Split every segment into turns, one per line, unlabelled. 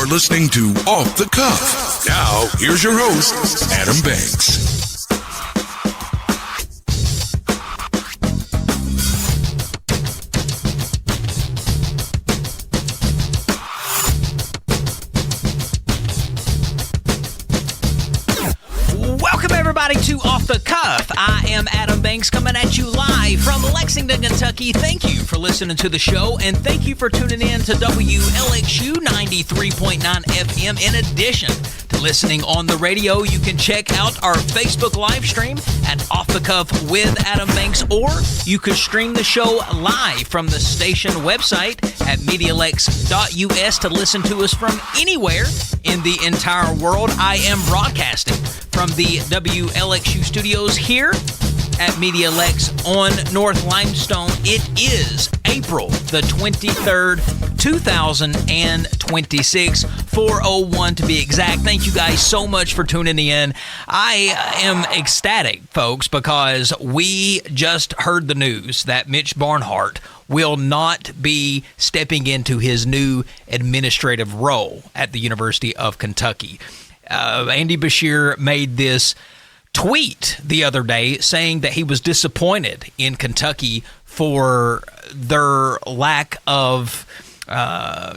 You're listening to Off the Cuff. Now, here's your host, Adam Banks.
Welcome, everybody, to Off the Cuff. I am Adam Banks coming at you live from Lexington, Kentucky. Thank you for listening to the show, and thank you for tuning in to WLXU 93.9 FM. In addition to listening on the radio, you can check out our Facebook live stream at Off the Cuff with Adam Banks, or you could stream the show live from the station website at MediaLex.us to listen to us from anywhere in the entire world. I am broadcasting from the WLXU studios here at Media Lex on North Limestone. It is April the 23rd, 2026, 4:01 to be exact. Thank you guys so much for tuning in. I am ecstatic, folks, because we just heard the news that Mitch Barnhart will not be stepping into his new administrative role at the University of Kentucky. Andy Beshear made this tweet the other day saying that he was disappointed in Kentucky for their lack of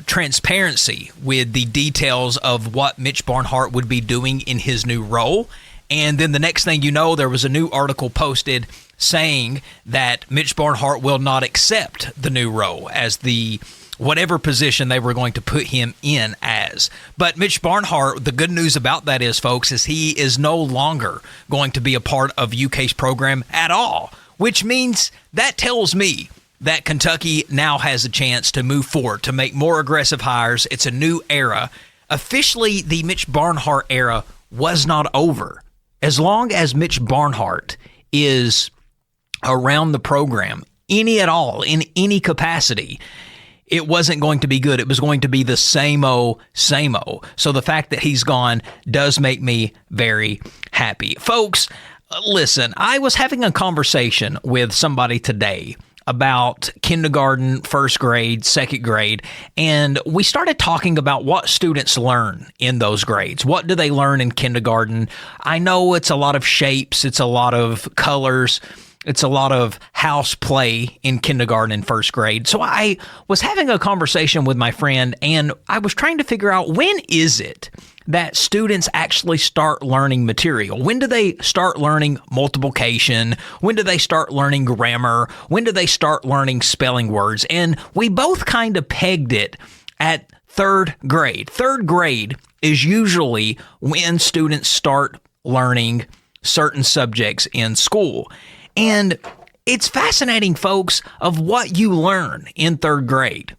transparency with the details of what Mitch Barnhart would be doing in his new role. And then the next thing you know, there was a new article posted saying that Mitch Barnhart will not accept the new role as the whatever position they were going to put him in as. But Mitch Barnhart, the good news about that is, folks, is he is no longer going to be a part of UK's program at all, which means that tells me that Kentucky now has a chance to move forward, to make more aggressive hires. It's a new era. Officially, the Mitch Barnhart era was not over. As long as Mitch Barnhart is around the program, any at all, in any capacity, it wasn't going to be good. It was going to be the same-o. So the fact that he's gone does make me very happy. Folks, listen, I was having a conversation with somebody today about kindergarten, first grade, second grade, and we started talking about what students learn in those grades. What do they learn in kindergarten? I know it's a lot of shapes, it's a lot of colors, it's a lot of house play in kindergarten and first grade. So I was having a conversation with my friend, and I was trying to figure out, when is it that students actually start learning material? When do they start learning multiplication? When do they start learning grammar? When do they start learning spelling words? And we both kind of pegged it at third grade. Third grade is usually when students start learning certain subjects in school. And it's fascinating, folks, of what you learn in third grade.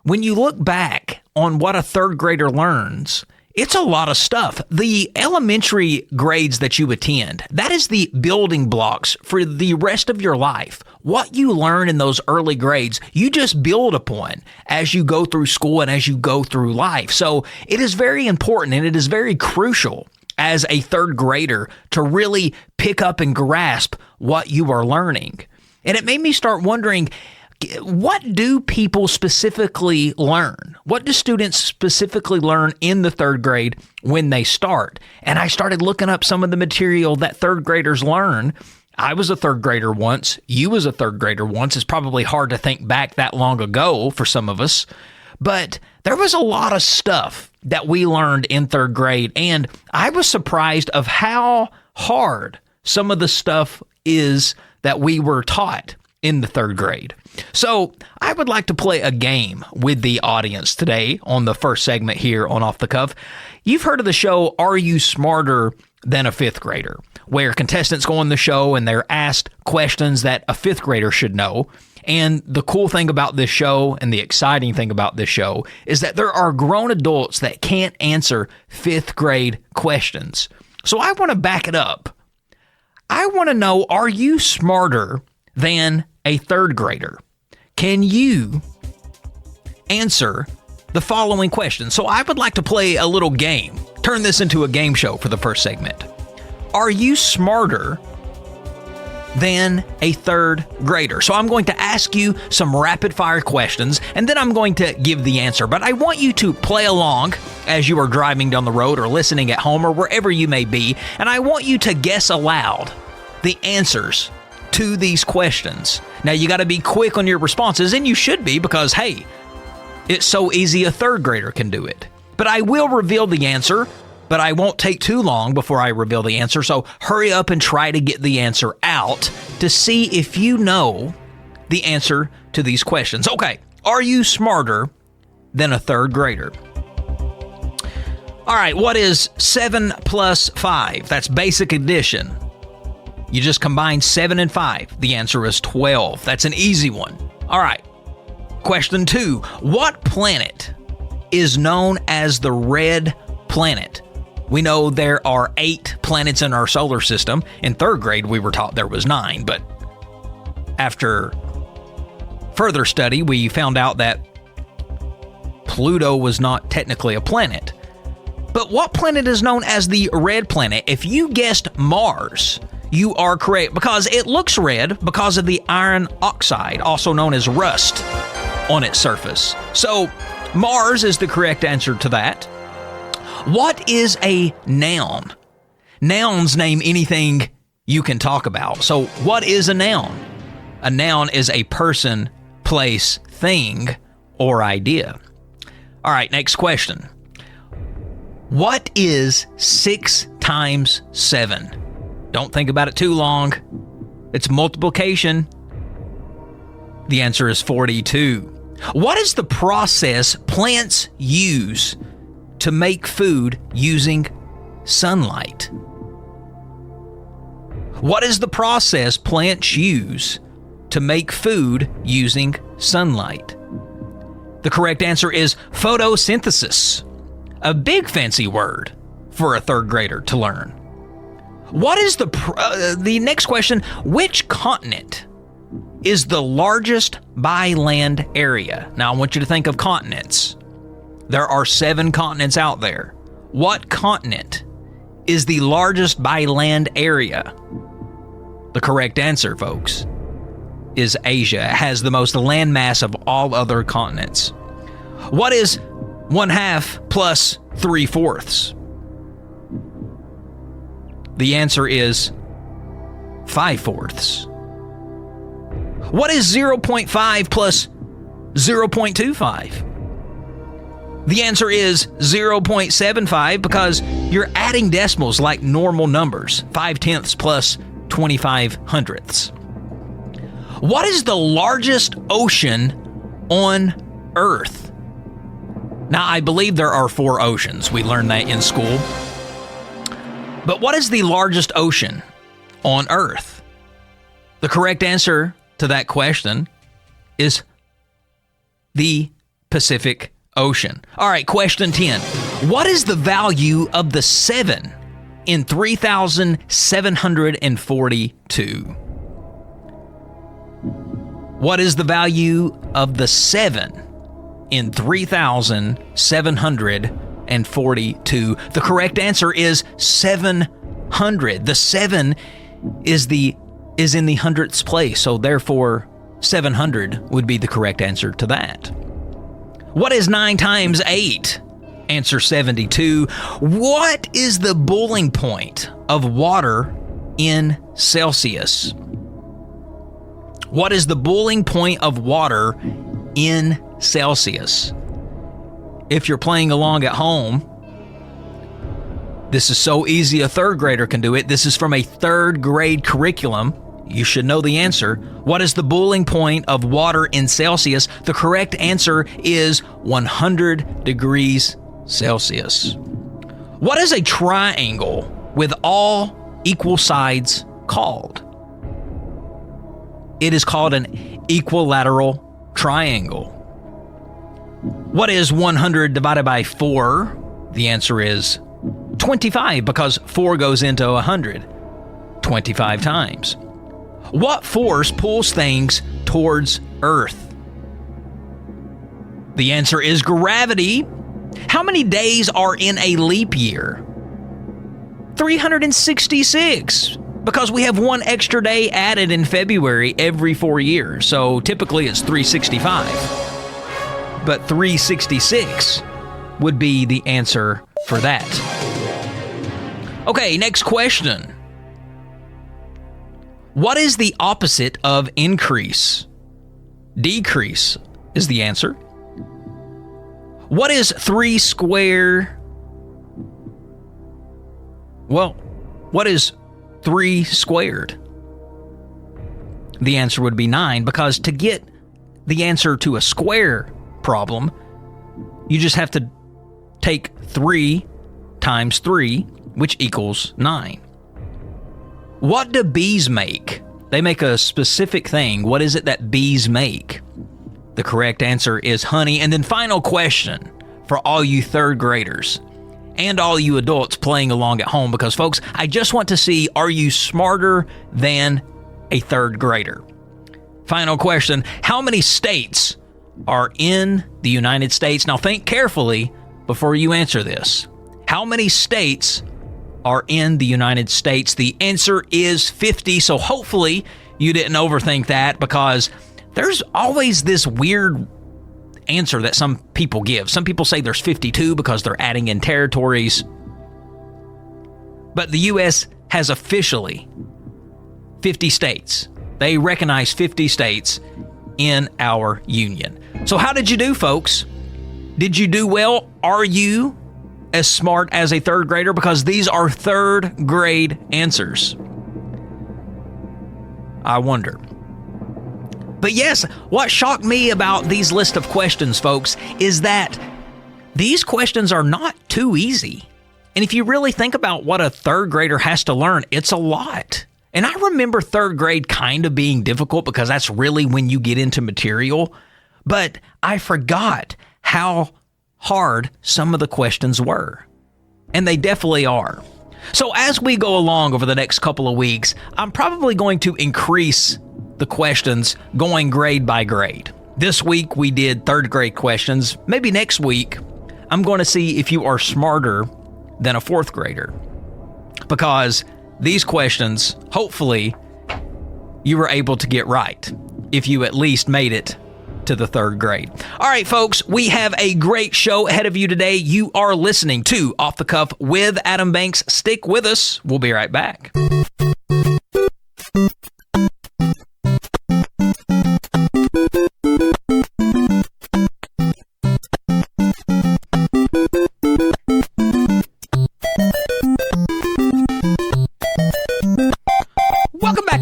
When you look back on what a third grader learns, it's a lot of stuff. The elementary grades that you attend, that is the building blocks for the rest of your life. What you learn in those early grades, you just build upon as you go through school and as you go through life. So it is very important, and it is very crucial as a third grader to really pick up and grasp what you are learning. And it made me start wondering, what do people specifically learn? What do students specifically learn in the third grade when they start? And I started looking up some of the material that third graders learn. I was a third grader once. You was a third grader once. It's probably hard to think back that long ago for some of us. But there was a lot of stuff that we learned in third grade, and I was surprised of how hard some of the stuff is that we were taught in the third grade. So I would like to play a game with the audience today on the first segment here on Off the Cuff. You've heard of the show, Are You Smarter Than a Fifth Grader?, where contestants go on the show and they're asked questions that a fifth grader should know. And the cool thing about this show, and the exciting thing about this show, is that there are grown adults that can't answer fifth grade questions. So I want to back it up. I want to know, are you smarter than a third grader? Can you answer the following question? So I would like to play a little game, turn this into a game show for the first segment. Are you smarter than a third grader? So I'm going to ask you some rapid fire questions, and then I'm going to give the answer. But I want you to play along as you are driving down the road or listening at home or wherever you may be, and I want you to guess aloud the answers to these questions. Now, you got to be quick on your responses, and you should be because, hey, it's so easy a third grader can do it. But I will reveal the answer, but I won't take too long before I reveal the answer, so hurry up and try to get the answer out to see if you know the answer to these questions. Okay, are you smarter than a third grader? All right, what is 7 plus 5? That's basic addition. You just combine 7 and 5. The answer is 12. That's an easy one. All right, question 2. What planet is known as the red planet? We know there are 8 planets in our solar system. In third grade, we were taught there was 9, but after further study, we found out that Pluto was not technically a planet. But what planet is known as the red planet? If you guessed Mars, you are correct because it looks red because of the iron oxide, also known as rust, on its surface. So Mars is the correct answer to that. What is a noun? Nouns name anything you can talk about. So what is a noun? A noun is a person, place, thing, or idea. All right, next question. What is 6 times 7? Don't think about it too long. It's multiplication. The answer is 42. What is the process plants use to make food using sunlight? What is the process plants use to make food using sunlight? The correct answer is photosynthesis. A big fancy word for a third grader to learn. What is the next question? Which continent is the largest by land area? Now, I want you to think of continents. There are 7 continents out there. What continent is the largest by land area? The correct answer, folks, is Asia. It has the most land mass of all other continents. What is 1/2 plus 3/4? The answer is 5/4. What is 0.5 plus 0.25? The answer is 0.75 because you're adding decimals like normal numbers. 5/10 plus 25/100. What is the largest ocean on Earth? Now, I believe there are 4 oceans. We learned that in school. But what is the largest ocean on Earth? The correct answer to that question is the Pacific Ocean. All right, question 10. What is the value of the 7 in 3,742? What is the value of the 7 in 3,742? The correct answer is 700. The 7 is in the hundredths place, so therefore 700 would be the correct answer to that. What is 9 times 8? Answer 72. What is the boiling point of water in Celsius? What is the boiling point of water in Celsius? If you're playing along at home, this is so easy a third grader can do it. This is from a third grade curriculum. You should know the answer. What is the boiling point of water in Celsius? The correct answer is 100 degrees Celsius. What is a triangle with all equal sides called? It is called an equilateral triangle. What is 100 divided by 4? The answer is 25 because 4 goes into 100 25 times. What force pulls things towards Earth? The answer is gravity. How many days are in a leap year? 366, because we have 1 extra day added in February every 4 years. So typically it's 365. But 366 would be the answer for that. Okay, next question. What is the opposite of increase? Decrease is the answer. What is 3 square? Well, what is 3 squared? The answer would be 9, because to get the answer to a square problem, you just have to take 3 times 3, which equals 9. What do bees make? They make a specific thing. What is it that bees make? The correct answer is honey. And then final question for all you third graders and all you adults playing along at home, because folks, I just want to see, are you smarter than a third grader? Final question. How many states are in the United States? Now think carefully before you answer this. How many states are in the United States? The answer is 50. So hopefully you didn't overthink that, because there's always this weird answer that some people give. Some people say there's 52 because they're adding in territories. But the U.S. has officially 50 states. They recognize 50 states in our union. So how did you do, folks? Did you do well? Are you as smart as a third grader? Because these are third grade answers. I wonder. But yes, what shocked me about these list of questions, folks, is that these questions are not too easy. And if you really think about what a third grader has to learn, it's a lot. And I remember third grade kind of being difficult because that's really when you get into material. But I forgot how hard some of the questions were. And they definitely are. So as we go along over the next couple of weeks, I'm probably going to increase the questions going grade by grade. This week we did third grade questions. Maybe next week I'm going to see if you are smarter than a fourth grader. Because these questions, hopefully, you were able to get right if you at least made it to the third grade. All right, folks, we have a great show ahead of you today. You are listening to Off the Cuff with Adam Banks. Stick with us. We'll be right back.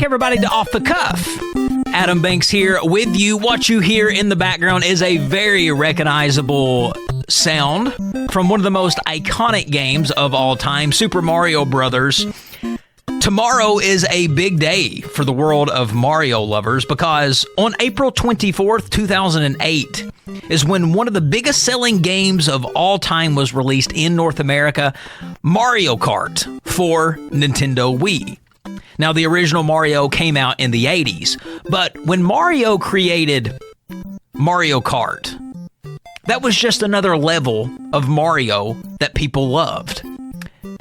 Everybody to Off the Cuff. Adam Banks here with you. What you hear in the background is a very recognizable sound from one of the most iconic games of all time, Super Mario Brothers. Tomorrow is a big day for the world of Mario lovers, because on April 24th, 2008 is when one of the biggest selling games of all time was released in North America, Mario Kart for Nintendo Wii. Now, the original Mario came out in the 80s, but when Mario created Mario Kart, that was just another level of Mario that people loved.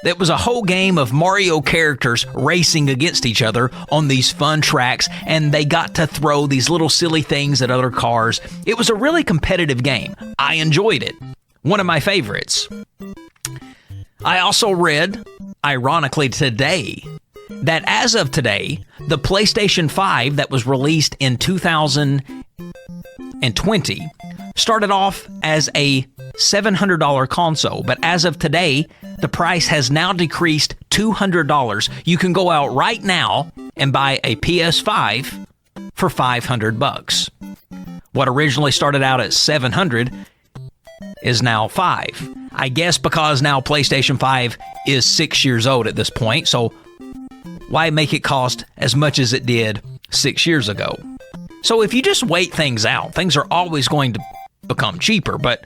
It was a whole game of Mario characters racing against each other on these fun tracks, and they got to throw these little silly things at other cars. It was a really competitive game. I enjoyed it. One of my favorites. I also read, ironically today, that as of today, the PlayStation 5 that was released in 2020 started off as a $700 console, but as of today, the price has now decreased $200. You can go out right now and buy a PS5 for $500. What originally started out at $700 is now $500. I guess because now PlayStation 5 is 6 years old at this point, so why make it cost as much as it did 6 years ago? So if you just wait things out, things are always going to become cheaper. But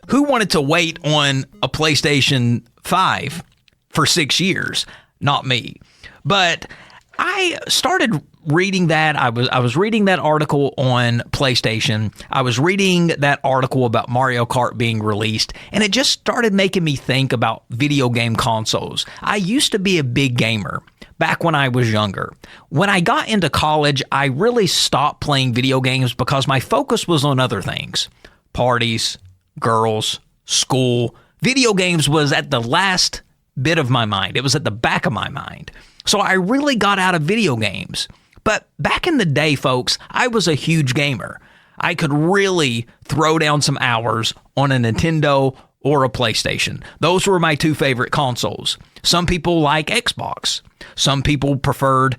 who wanted to wait on a PlayStation 5 for 6 years? Not me. But I started reading that. I was reading that article on PlayStation. I was reading that article about Mario Kart being released, and it just started making me think about video game consoles. I used to be a big gamer back when I was younger. When I got into college, I really stopped playing video games because my focus was on other things. Parties, girls, school, video games was at the last bit of my mind. It was at the back of my mind. So I really got out of video games. But back in the day, folks, I was a huge gamer. I could really throw down some hours on a Nintendo or a PlayStation. Those were my two favorite consoles. Some people like Xbox. Some people preferred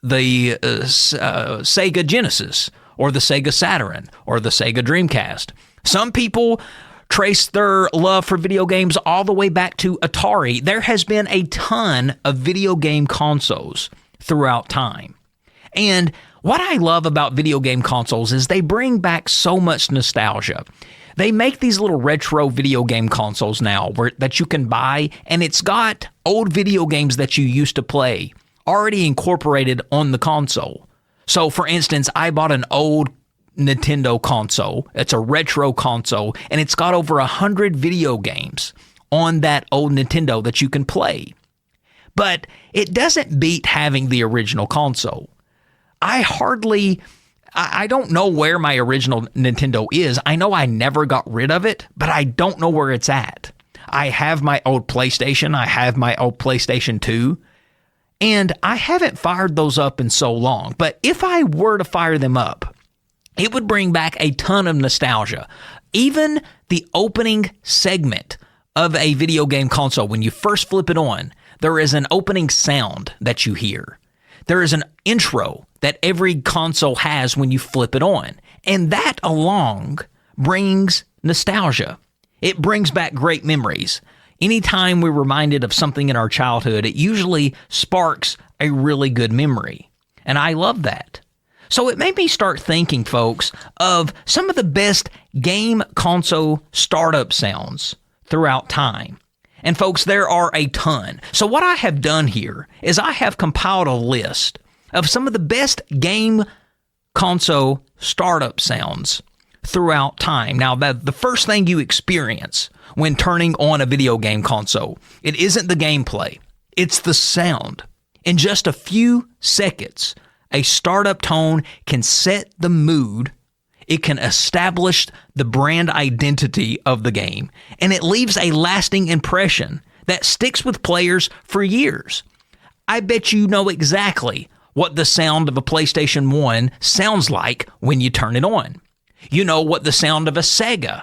the Sega Genesis or the Sega Saturn or the Sega Dreamcast. Some people trace their love for video games all the way back to Atari. There has been a ton of video game consoles throughout time. And what I love about video game consoles is they bring back so much nostalgia. They make these little retro video game consoles now that you can buy, and it's got old video games that you used to play already incorporated on the console. So, for instance, I bought an old Nintendo console. It's a retro console, and it's got over 100 video games on that old Nintendo that you can play. But it doesn't beat having the original console. I don't know where my original Nintendo is. I know I never got rid of it, but I don't know where it's at. I have my old PlayStation. I have my old PlayStation 2, and I haven't fired those up in so long. But if I were to fire them up, it would bring back a ton of nostalgia. Even the opening segment of a video game console, when you first flip it on, there is an opening sound that you hear. There is an intro that every console has when you flip it on. And that along brings nostalgia. It brings back great memories. Anytime we're reminded of something in our childhood, it usually sparks a really good memory. And I love that. So it made me start thinking, folks, of some of the best game console startup sounds throughout time. And folks, there are a ton. So what I have done here is I have compiled a list of some of the best game console startup sounds throughout time. Now, the first thing you experience when turning on a video game console, it isn't the gameplay, it's the sound. In just a few seconds, a startup tone can set the mood. It can establish the brand identity of the game, and it leaves a lasting impression that sticks with players for years. I bet you know exactly what the sound of a PlayStation 1 sounds like when you turn it on. You know what the sound of a Sega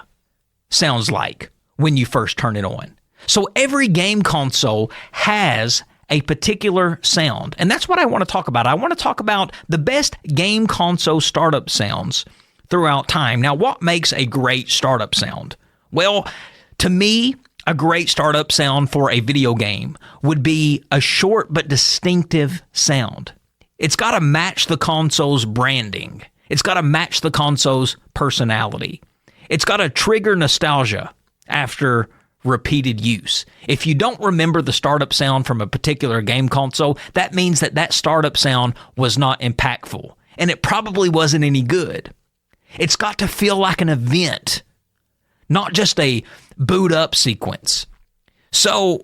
sounds like when you first turn it on. So every game console has a particular sound, and that's what I want to talk about. I want to talk about the best game console startup sounds throughout time. Now, what makes a great startup sound? Well, to me, a great startup sound for a video game would be a short but distinctive sound. It's got to match the console's branding. It's got to match the console's personality. It's got to trigger nostalgia after repeated use. If you don't remember the startup sound from a particular game console, that means that startup sound was not impactful, and it probably wasn't any good. It's got to feel like an event, not just a boot up sequence. So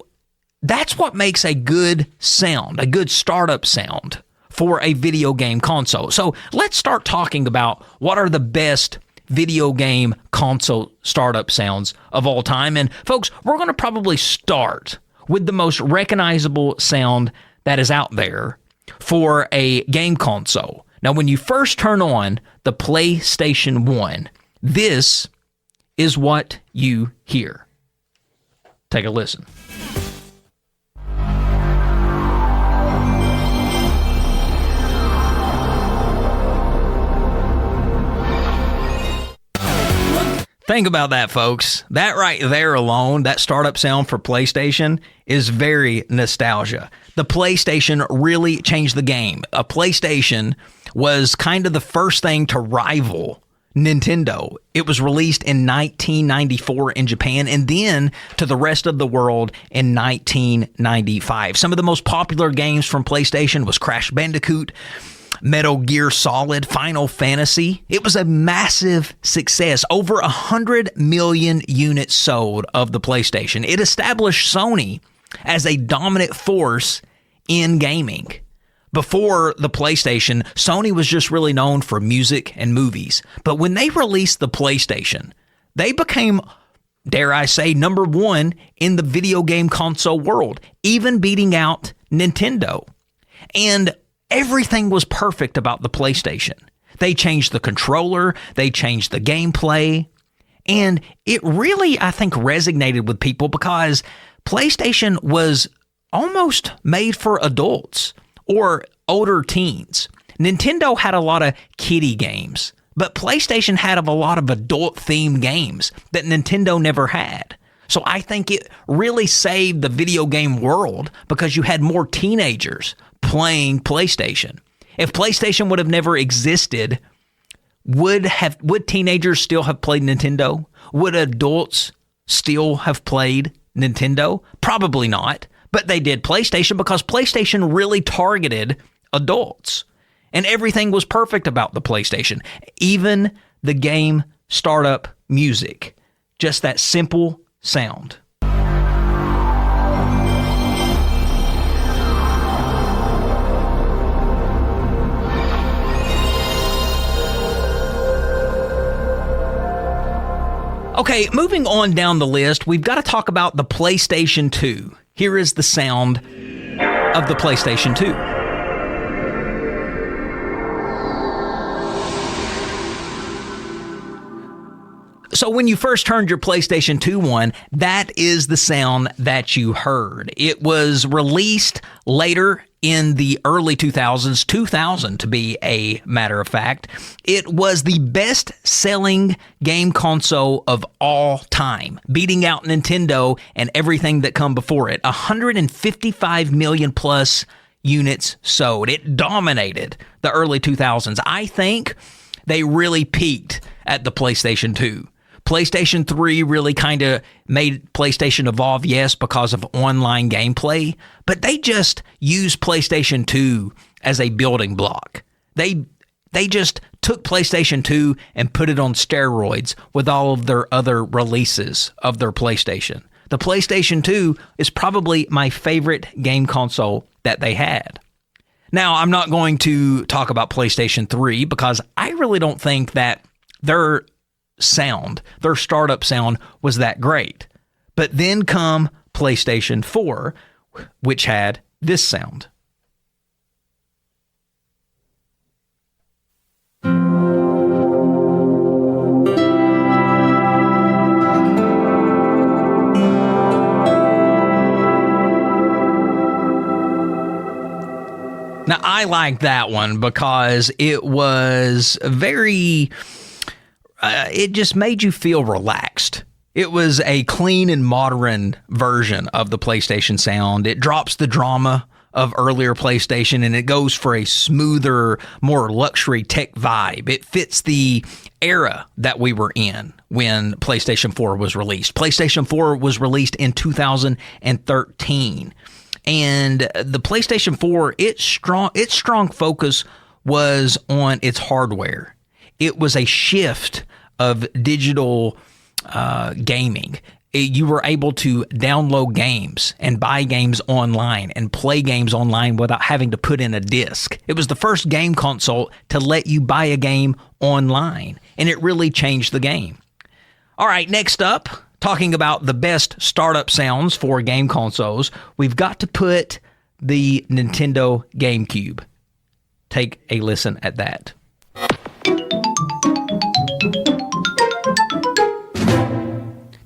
that's what makes a good sound, a good startup sound for a video game console. So let's start talking about what are the best video game console startup sounds of all time. And folks, we're going to probably start with the most recognizable sound that is out there for a game console. Now, when you first turn on the PlayStation 1, this is what you hear. Take a listen. Think about that, folks. That right there alone, that startup sound for PlayStation is very nostalgia. The PlayStation really changed the game. A PlayStation was kind of the first thing to rival Nintendo. It was released in 1994 in Japan and then to the rest of the world in 1995. Some of the most popular games from PlayStation was Crash Bandicoot, Metal Gear Solid, Final Fantasy. It was a massive success. Over 100 million units sold of the PlayStation. It established Sony as a dominant force in gaming. Before the PlayStation, Sony was just really known for music and movies. But when they released the PlayStation, they became dare I say, number one in the video game console world, even beating out Nintendo. And everything was perfect about the PlayStation. They changed the controller, they changed the gameplay, and it really, I think, resonated with people because PlayStation was almost made for adults or older teens. Nintendo had a lot of kiddie games, but PlayStation had a lot of adult-themed games that Nintendo never had. So I think it really saved the video game world because you had more teenagers playing PlayStation. If PlayStation would have never existed, would teenagers still have played Nintendo? Would adults still have played Nintendo? Probably not. But they did PlayStation because PlayStation really targeted adults. And everything was perfect about the PlayStation. Even the game startup music. Just that simple sound. Okay, moving on down the list, we've got to talk about the PlayStation 2. Here is the sound of the PlayStation 2. So when you first turned your PlayStation 2 on, that is the sound that you heard. It was released later in the early 2000s, 2000 to be a matter of fact. It was the best-selling game console of all time, beating out Nintendo and everything that come before it. 155 million plus units sold. It dominated the early 2000s. I think they really peaked at the PlayStation 2. PlayStation 3 really kind of made PlayStation evolve, yes, because of online gameplay, but they just used PlayStation 2 as a building block. They just took PlayStation 2 and put it on steroids with all of their other releases of their PlayStation. The PlayStation 2 is probably my favorite game console that they had. Now, I'm not going to talk about PlayStation 3 because I really don't think that their startup sound was that great. But then come PlayStation 4, which had this sound. Now, I like that one because it was very... it just made you feel relaxed. It was a clean and modern version of the PlayStation sound. It drops the drama of earlier PlayStation and it goes for a smoother, more luxury tech vibe. It fits the era that we were in when PlayStation 4 was released. PlayStation 4 was released in 2013. And the PlayStation 4, its strong focus was on its hardware. It was a shift of digital gaming. You were able to download games and buy games online and play games online without having to put in a disc. It was the first game console to let you buy a game online, and it really changed the game. All right, next up, talking about the best startup sounds for game consoles, we've got to put the Nintendo GameCube. Take a listen at that.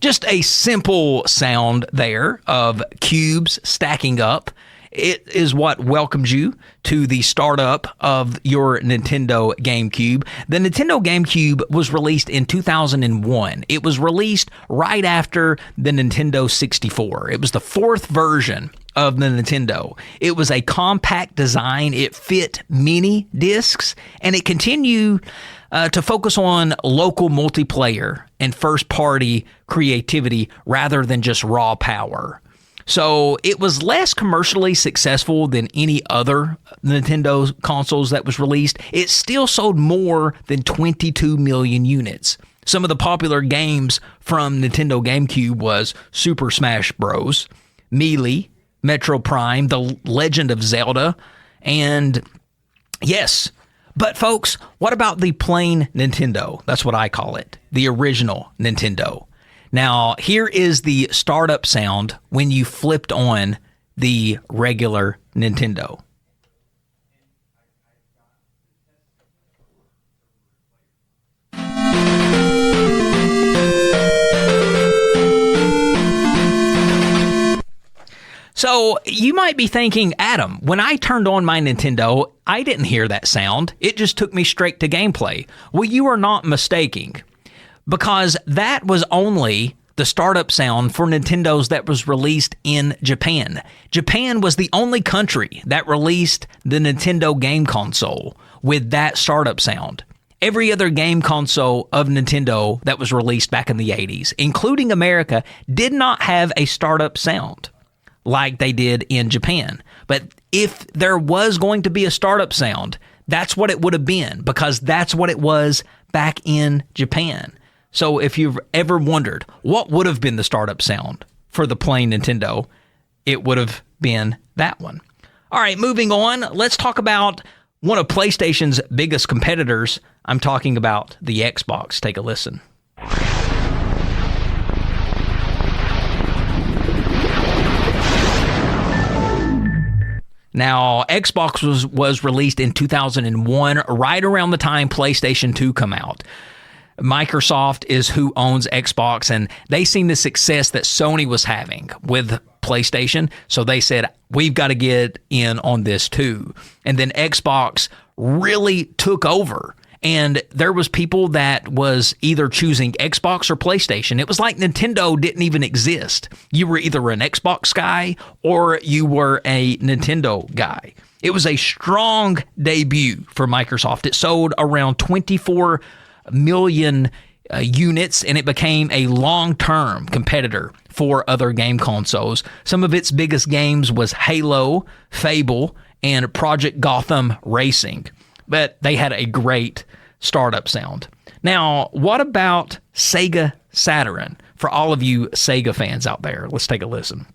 Just a simple sound there of cubes stacking up. It is what welcomes you to the startup of your Nintendo GameCube. The Nintendo GameCube was released in 2001. It was released right after the Nintendo 64. It was the fourth version of the Nintendo. It was a compact design. It fit mini discs, and it continued to focus on local multiplayer and first-party creativity rather than just raw power. So it was less commercially successful than any other Nintendo consoles that was released. It still sold more than 22 million units. Some of the popular games from Nintendo GameCube was Super Smash Bros., Melee, Metro Prime, The Legend of Zelda, and yes. But folks, what about the plain Nintendo? That's what I call it, the original Nintendo. Now, here is the startup sound when you flipped on the regular Nintendo. So you might be thinking, Adam, when I turned on my Nintendo, I didn't hear that sound. It just took me straight to gameplay. Well, you are not mistaking, because that was only the startup sound for Nintendos that was released in Japan. Japan was the only country that released the Nintendo game console with that startup sound. Every other game console of Nintendo that was released back in the 80s, including America, did not have a startup sound like they did in Japan. But if there was going to be a startup sound, that's what it would have been, because that's what it was back in Japan. So if you've ever wondered what would have been the startup sound for the plain Nintendo, it would have been that one. All right, moving on. Let's talk about one of PlayStation's biggest competitors. I'm talking about the Xbox. Take a listen. Now, Xbox was released in 2001, right around the time PlayStation 2 come out. Microsoft is who owns Xbox, and they seen the success that Sony was having with PlayStation, so they said, we've got to get in on this too. And then Xbox really took over, and there was people that was either choosing Xbox or PlayStation. It was like Nintendo didn't even exist. You were either an Xbox guy or you were a Nintendo guy. It was a strong debut for Microsoft. It sold around 24 million units, and it became a long-term competitor for other game consoles. Some of its biggest games was Halo, Fable, and Project Gotham Racing. But they had a great startup sound. Now, what about Sega Saturn? For all of you Sega fans out there, let's take a listen.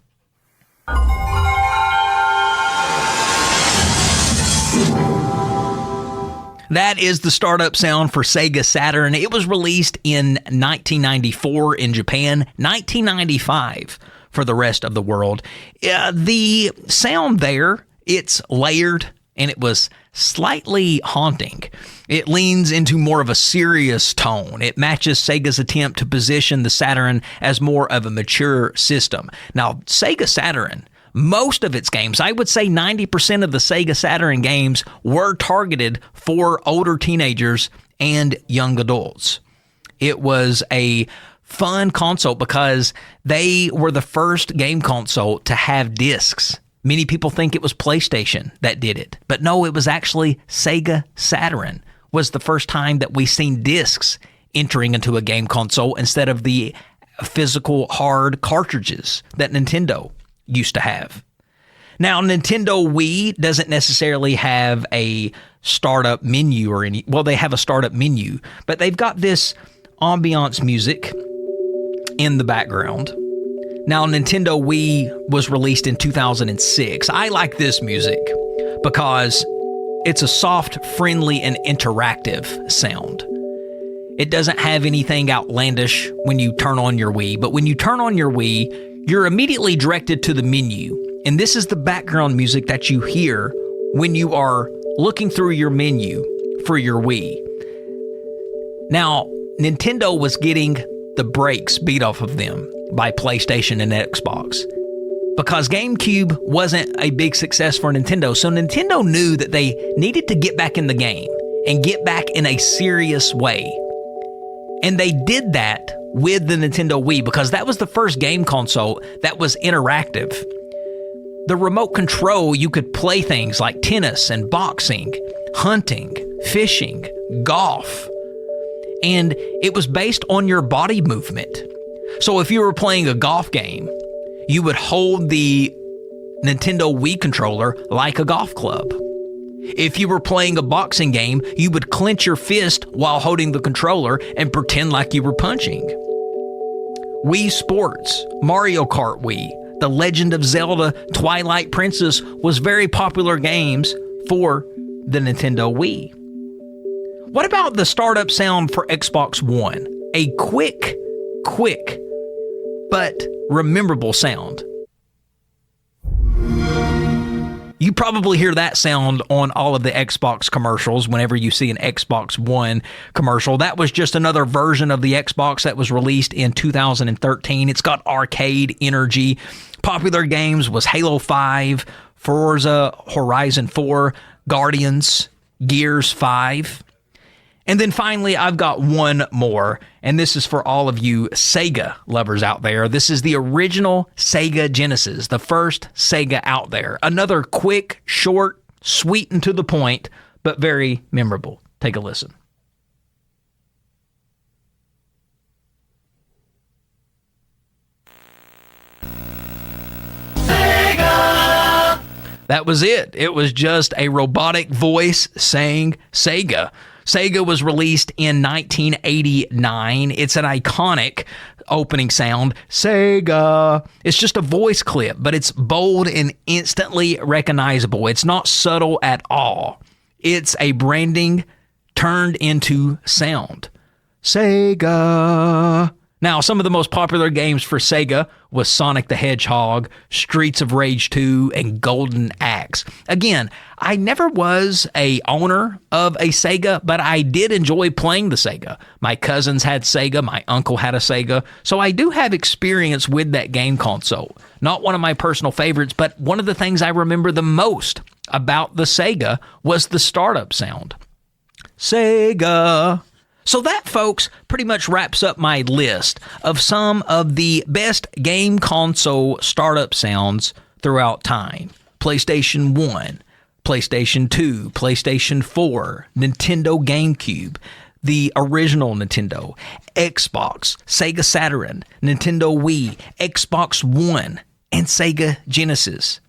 That is the startup sound for Sega Saturn. It was released in 1994 in Japan, 1995 for the rest of the world. The sound there, it's layered, and it was slightly haunting. It leans into more of a serious tone. It matches Sega's attempt to position the Saturn as more of a mature system. Now, Sega Saturn, most of its games, I would say 90% of the Sega Saturn games were targeted for older teenagers and young adults. It was a fun console because they were the first game console to have discs. Many people think it was PlayStation that did it, but no, it was actually Sega Saturn was the first time that we seen discs entering into a game console instead of the physical hard cartridges that Nintendo used to have. Now, Nintendo Wii doesn't necessarily have a startup menu or any, well, they have a startup menu, but they've got this ambiance music in the background. Now, Nintendo Wii was released in 2006. I like this music because it's a soft, friendly, and interactive sound. It doesn't have anything outlandish when you turn on your Wii, but when you turn on your Wii, you're immediately directed to the menu, and this is the background music that you hear when you are looking through your menu for your Wii. Now, Nintendo was getting the brakes beat off of them by PlayStation and Xbox because GameCube wasn't a big success for Nintendo, so Nintendo knew that they needed to get back in the game and get back in a serious way. And they did that with the Nintendo Wii because that was the first game console that was interactive. The remote control, you could play things like tennis and boxing, hunting, fishing, golf, and it was based on your body movement. So if you were playing a golf game, you would hold the Nintendo Wii controller like a golf club. If you were playing a boxing game, you would clench your fist while holding the controller and pretend like you were punching. Wii Sports, Mario Kart Wii, The Legend of Zelda, Twilight Princess was very popular games for the Nintendo Wii. What about the startup sound for Xbox One? A quick but rememberable sound. You probably hear that sound on all of the Xbox commercials whenever you see an Xbox One commercial. That was just another version of the Xbox that was released in 2013. It's got arcade energy. Popular games was Halo 5, Forza Horizon 4, Guardians, Gears 5. And then finally, I've got one more, and this is for all of you Sega lovers out there. This is the original Sega Genesis, the first Sega out there. Another quick, short, sweet and to the point, but very memorable. Take a listen. Sega! That was it. It was just a robotic voice saying Sega. Sega was released in 1989. It's an iconic opening sound. Sega. It's just a voice clip, but it's bold and instantly recognizable. It's not subtle at all. It's a branding turned into sound. Sega. Now, some of the most popular games for Sega was Sonic the Hedgehog, Streets of Rage 2, and Golden Axe. Again, I never was a owner of a Sega, but I did enjoy playing the Sega. My cousins had Sega, my uncle had a Sega, so I do have experience with that game console. Not one of my personal favorites, but one of the things I remember the most about the Sega was the startup sound. Sega. So that, folks, pretty much wraps up my list of some of the best game console startup sounds throughout time. PlayStation 1, PlayStation 2, PlayStation 4, Nintendo GameCube, the original Nintendo, Xbox, Sega Saturn, Nintendo Wii, Xbox One, and Sega Genesis.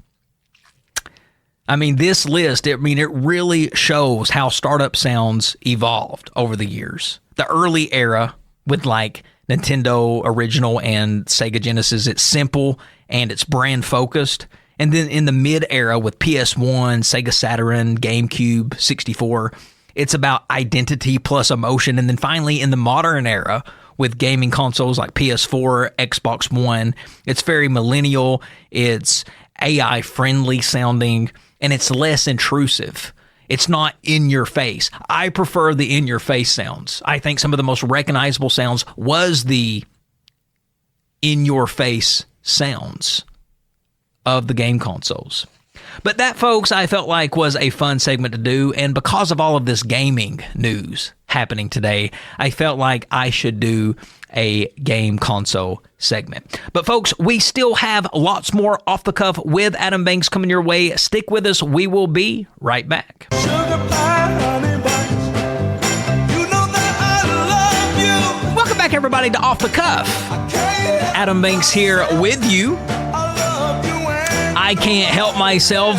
I mean, this list, it really shows how startup sounds evolved over the years. The early era with like Nintendo original and Sega Genesis, it's simple and it's brand focused. And then in the mid era with PS1, Sega Saturn, GameCube, 64, it's about identity plus emotion. And then finally in the modern era with gaming consoles like PS4, Xbox One, it's very millennial, it's AI friendly sounding, and it's less intrusive. It's not in your face. I prefer the in your face sounds. I think some of the most recognizable sounds was the in your face sounds of the game consoles. But that, folks, I felt like was a fun segment to do, and because of all of this gaming news happening today, I felt like I should do a game console segment. But folks, we still have lots more Off the Cuff with Adam Banks coming your way. Stick with us. We will be right back.
Sugar pie, honey buns. You know that I love you.
Welcome back, everybody, to Off the Cuff. Adam Banks here with you. I Can't Help Myself,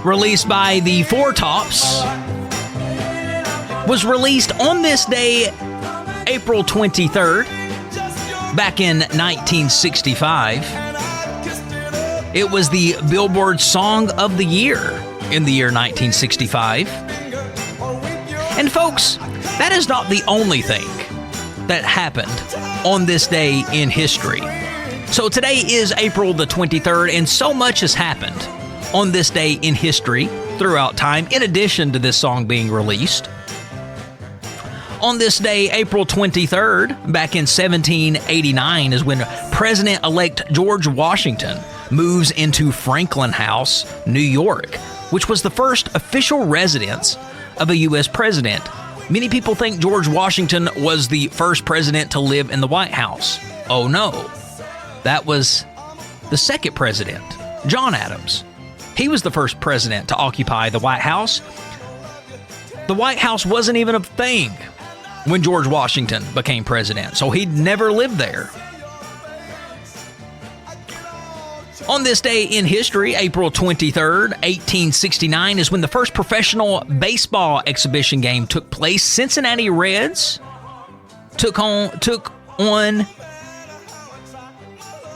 released by the Four Tops, was released on this day, April 23rd, back in 1965. It was the Billboard Song of the Year in the year 1965. And folks, that is not the only thing that happened on this day in history. So today is April the 23rd, and so much has happened on this day in history throughout time, in addition to this song being released. On this day, April 23rd, back in 1789, is when President-elect George Washington moves into Franklin House, New York, which was the first official residence of a U.S. president. Many people think George Washington was the first president to live in the White House. Oh no. That was the second president, John Adams. He was the first president to occupy the White House. The White House wasn't even a thing when George Washington became president, so he'd never lived there. On this day in history, April 23rd, 1869, is when the first professional baseball exhibition game took place. Cincinnati Reds took on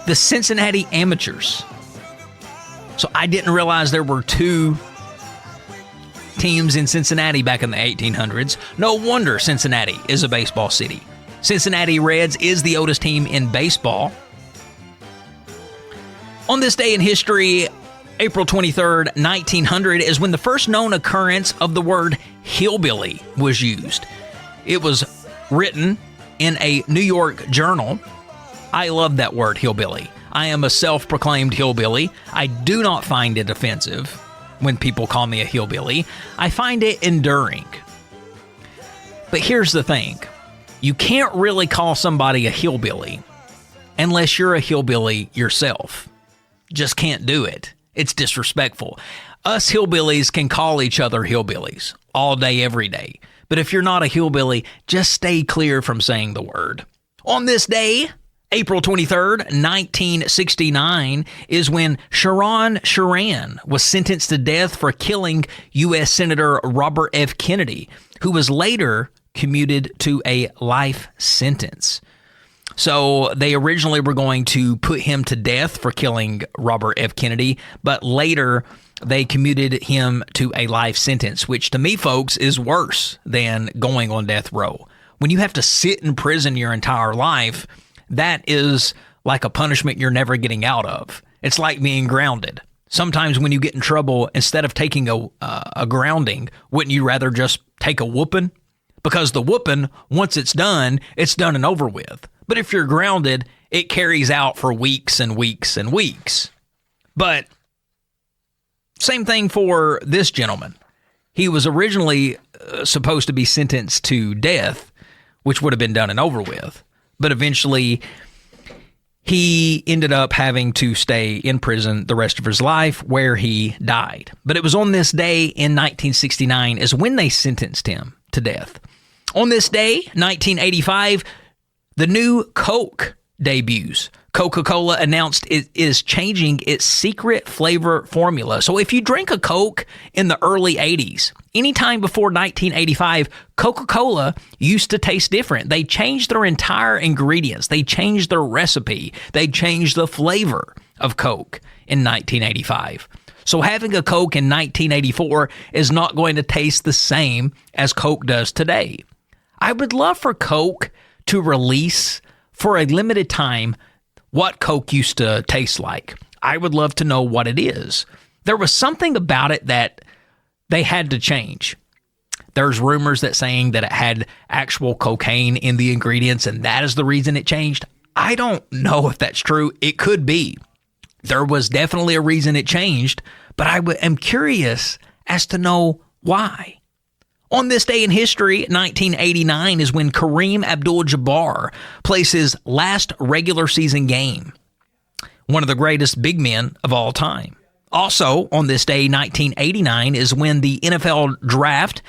the Cincinnati Amateurs. So I didn't realize there were two teams in Cincinnati back in the 1800s. No wonder Cincinnati is a baseball city. Cincinnati Reds is the oldest team in baseball. On this day in history, April 23rd, 1900, is when the first known occurrence of the word hillbilly was used. It was written in a New York journal. I love that word, hillbilly. I am a self-proclaimed hillbilly. I do not find it offensive when people call me a hillbilly. I find it endearing. But here's the thing. You can't really call somebody a hillbilly unless you're a hillbilly yourself. Just can't do it. It's disrespectful. Us hillbillies can call each other hillbillies all day, every day. But if you're not a hillbilly, just stay clear from saying the word. On this day, April 23rd, 1969, is when Sharon was sentenced to death for killing U.S. Senator Robert F. Kennedy, who was later commuted to a life sentence. So they originally were going to put him to death for killing Robert F. Kennedy, but later they commuted him to a life sentence, which to me, folks, is worse than going on death row. When you have to sit in prison your entire life, that is like a punishment you're never getting out of. It's like being grounded. Sometimes when you get in trouble, instead of taking a grounding, wouldn't you rather just take a whooping? Because the whooping, once it's done and over with. But if you're grounded, it carries out for weeks and weeks and weeks. But same thing for this gentleman. He was originally supposed to be sentenced to death, which would have been done and over with. But eventually, he ended up having to stay in prison the rest of his life, where he died. But it was on this day in 1969 is when they sentenced him to death. On this day, 1985, the new Coke debuts. Coca-Cola announced it is changing its secret flavor formula. So if you drink a Coke in the early 80s, anytime before 1985, Coca-Cola used to taste different. They changed their entire ingredients. They changed their recipe. They changed the flavor of Coke in 1985. So having a Coke in 1984 is not going to taste the same as Coke does today. I would love for Coke to release for a limited time what Coke used to taste like. I would love to know what it is. There was something about it that they had to change. There's rumors that saying that it had actual cocaine in the ingredients and that is the reason it changed. I don't know if that's true. It could be. There was definitely a reason it changed, but I am curious as to know why. On this day in history, 1989, is when Kareem Abdul-Jabbar plays his last regular season game. One of the greatest big men of all time. Also, on this day, 1989, is when the NFL draft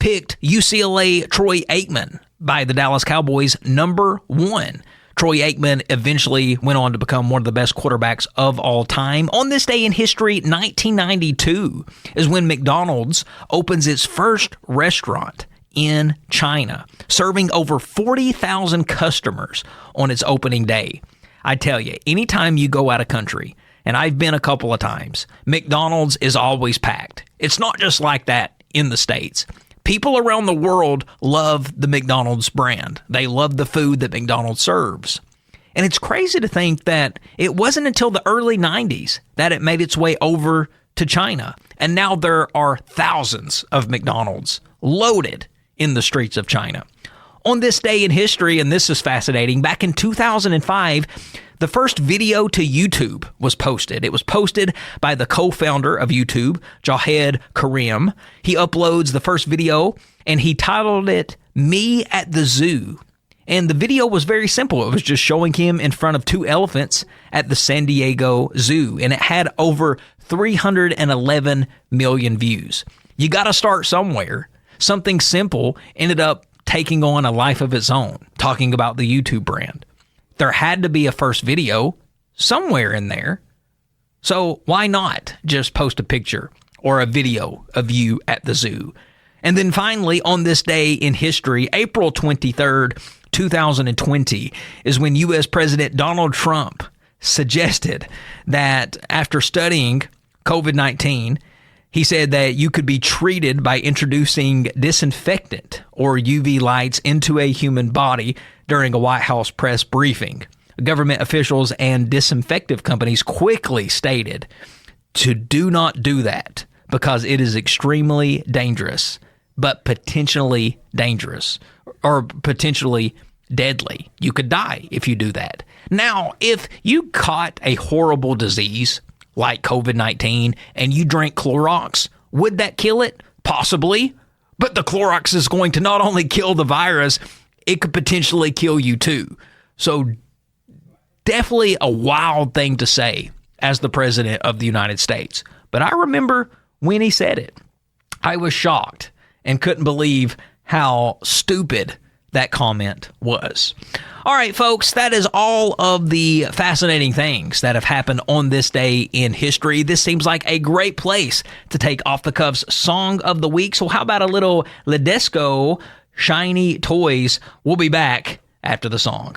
picked UCLA Troy Aikman by the Dallas Cowboys number 1. Troy Aikman eventually went on to become one of the best quarterbacks of all time. On this day in history, 1992, is when McDonald's opens its first restaurant in China, serving over 40,000 customers on its opening day. I tell you, anytime you go out of country, and I've been a couple of times, McDonald's is always packed. It's not just like that in the States. People around the world love the McDonald's brand. They love the food that McDonald's serves. And it's crazy to think that it wasn't until the early 90s that it made its way over to China. And now there are thousands of McDonald's loaded in the streets of China. On this day in history, and this is fascinating, back in 2005, the first video to YouTube was posted. It was posted by the co-founder of YouTube, Jahed Karim. He uploads the first video, and he titled it, Me at the Zoo. And the video was very simple. It was just showing him in front of 2 elephants at the San Diego Zoo, and it had over 311 million views. You got to start somewhere. Something simple ended up taking on a life of its own, talking about the YouTube brand. There had to be a first video somewhere in there. So why not just post a picture or a video of you at the zoo? And then finally, on this day in history, April 23rd, 2020, is when U.S. President Donald Trump suggested that after studying COVID-19, he said that you could be treated by introducing disinfectant or UV lights into a human body during a White House press briefing. Government officials and disinfectant companies quickly stated to do not do that because it is extremely dangerous, but potentially dangerous or potentially deadly. You could die if you do that. Now, if you caught a horrible disease like COVID-19 and you drank Clorox, would that kill it? Possibly. But the Clorox is going to not only kill the virus, it could potentially kill you too. So definitely a wild thing to say as the president of the United States. But I remember when he said it, I was shocked and couldn't believe how stupid that comment was. All right, folks, that is all of the fascinating things that have happened on this day in history. This seems like a great place to take Off the Cuff's Song of the Week. So how about a little Ledesco Shiny Toys? We'll be back after the song.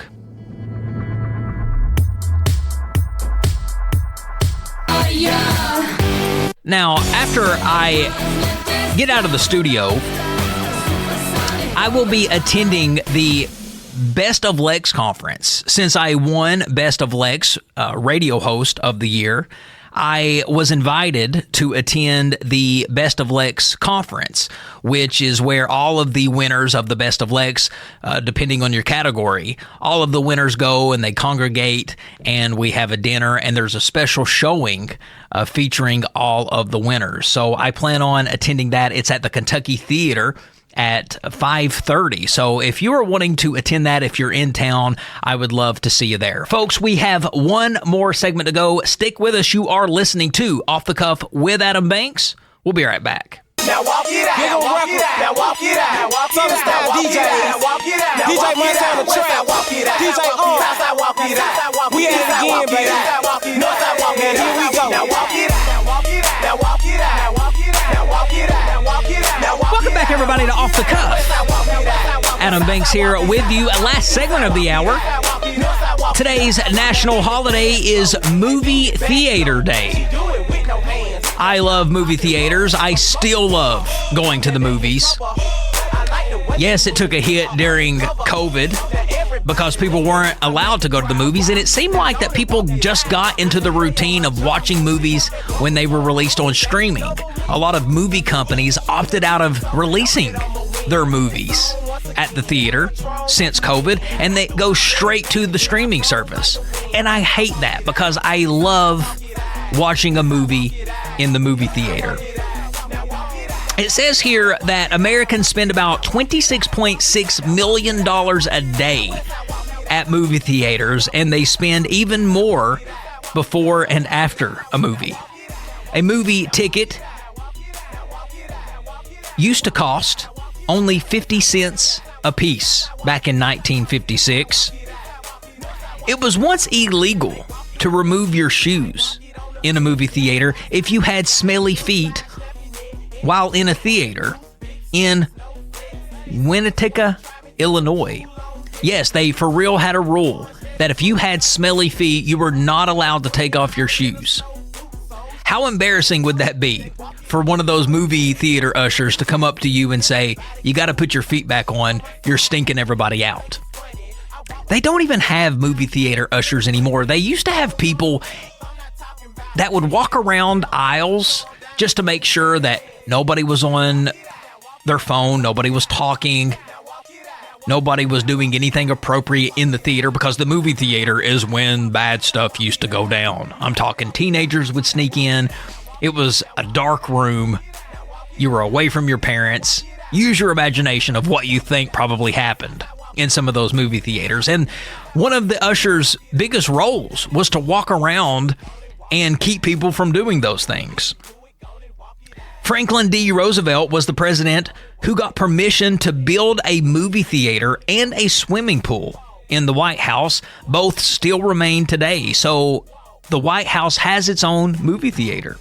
Now, after I get out of the studio, I will be attending the Best of Lex conference. Since I won Best of Lex radio host of the year, I was invited to attend the Best of Lex conference, which is where all of the winners of the Best of Lex, depending on your category, all of the winners go and they congregate and we have a dinner and there's a special showing featuring all of the winners. So I plan on attending that. It's at the Kentucky Theater at 5:30. So if you are wanting to attend that, if you're in town, I would love to see you there. Folks, we have one more segment to go. Stick with us. You are listening to Off the Cuff with Adam Banks. We'll be right back.
Now walk it out. Now walk it out. Now walk it out. Southern style DJ. DJ Montana Trap. DJ we at it again, baby. Northside walk it out. Here we go. Now walk it out. Now walk it out. Now walk it out. Now walk it out. Now walk it out. Now walk it out.
Welcome back, everybody, to Off the Cuff. Adam Banks here with you. Last segment of the hour. Today's national holiday is Movie Theater Day. I love movie theaters. I still love going to the movies. Yes, it took a hit during COVID because people weren't allowed to go to the movies, and it seemed like that people just got into the routine of watching movies when they were released on streaming. A lot of movie companies opted out of releasing their movies at the theater since COVID, and they go straight to the streaming service. And I hate that because I love watching a movie in the movie theater. It says here that Americans spend about $26.6 million a day at movie theaters, and they spend even more before and after a movie. A movie ticket used to cost only 50 cents a piece back in 1956. It was once illegal to remove your shoes in a movie theater if you had smelly feet while in a theater in Winnetka, Illinois. Yes, they for real had a rule that if you had smelly feet, you were not allowed to take off your shoes. How embarrassing would that be for one of those movie theater ushers to come up to you and say, you got to put your feet back on, you're stinking everybody out. They don't even have movie theater ushers anymore. They used to have people that would walk around aisles just to make sure that nobody was on their phone, nobody was talking, nobody was doing anything appropriate in the theater, because the movie theater is when bad stuff used to go down. I'm talking teenagers would sneak in. It was a dark room. You were away from your parents. Use your imagination of what you think probably happened in some of those movie theaters. And one of the ushers' biggest roles was to walk around and keep people from doing those things. Franklin D. Roosevelt was the president who got permission to build a movie theater and a swimming pool in the White House. Both still remain today. So the White House has its own movie theater.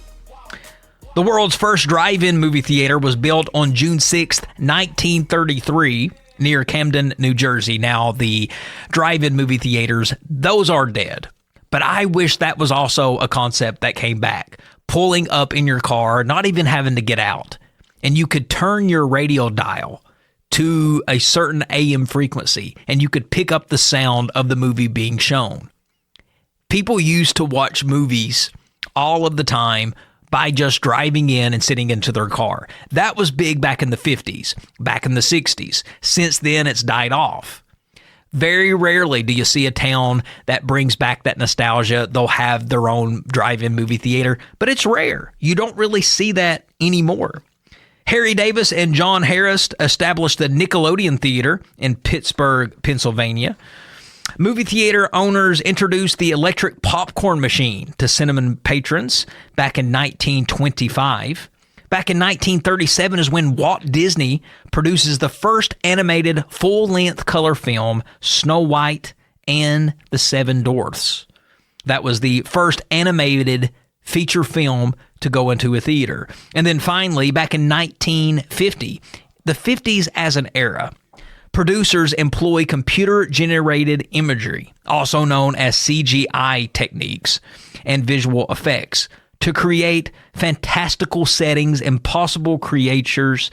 The world's first drive-in movie theater was built on June 6th, 1933, near Camden, New Jersey. Now, the drive-in movie theaters, those are dead. But I wish that was also a concept that came back. Pulling up in your car, not even having to get out. And you could turn your radio dial to a certain AM frequency, and you could pick up the sound of the movie being shown. People used to watch movies all of the time by just driving in and sitting into their car. That was big back in the 50s, back in the 60s. Since then, it's died off. Very rarely do you see a town that brings back that nostalgia. They'll have their own drive-in movie theater, but it's rare. You don't really see that anymore. Harry Davis and John Harris established the Nickelodeon Theater in Pittsburgh, Pennsylvania. Movie theater owners introduced the electric popcorn machine to cinema patrons back in 1925. Back in 1937 is when Walt Disney produces the first animated full-length color film, Snow White and the Seven Dwarfs. That was the first animated feature film to go into a theater. And then finally, back in 1950, the 50s as an era, producers employ computer-generated imagery, also known as CGI techniques, and visual effects to create fantastical settings, impossible creatures,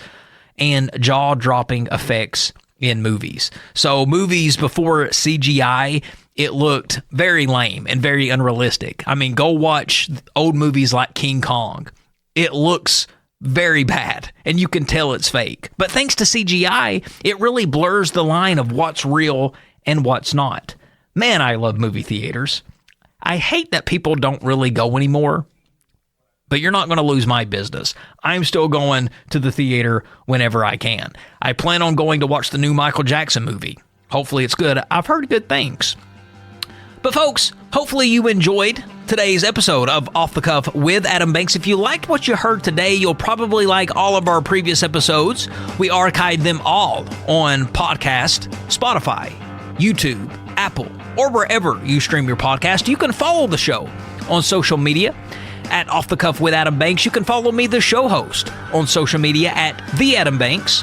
and jaw-dropping effects in movies. So movies before CGI, it looked very lame and very unrealistic. I mean, go watch old movies like King Kong. It looks very bad, and you can tell it's fake. But thanks to CGI, it really blurs the line of what's real and what's not. Man, I love movie theaters. I hate that people don't really go anymore, but you're not going to lose my business. I'm still going to the theater whenever I can. I plan on going to watch the new Michael Jackson movie. Hopefully it's good. I've heard good things. But folks, hopefully you enjoyed today's episode of Off the Cuff with Adam Banks. If you liked what you heard today, you'll probably like all of our previous episodes. We archive them all on podcast, Spotify, YouTube, Apple, or wherever you stream your podcast. You can follow the show on social media at Off the Cuff with Adam Banks. You can follow me, the show host, on social media at The Adam Banks.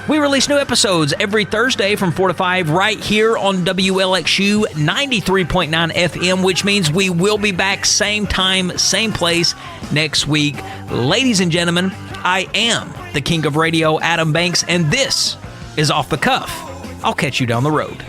We release new episodes every Thursday from 4 to 5 right here on WLXU 93.9 FM, which means we will be back same time, same place next week. Ladies and gentlemen, I am the king of radio, Adam Banks, and this is Off the Cuff. I'll catch you down the road.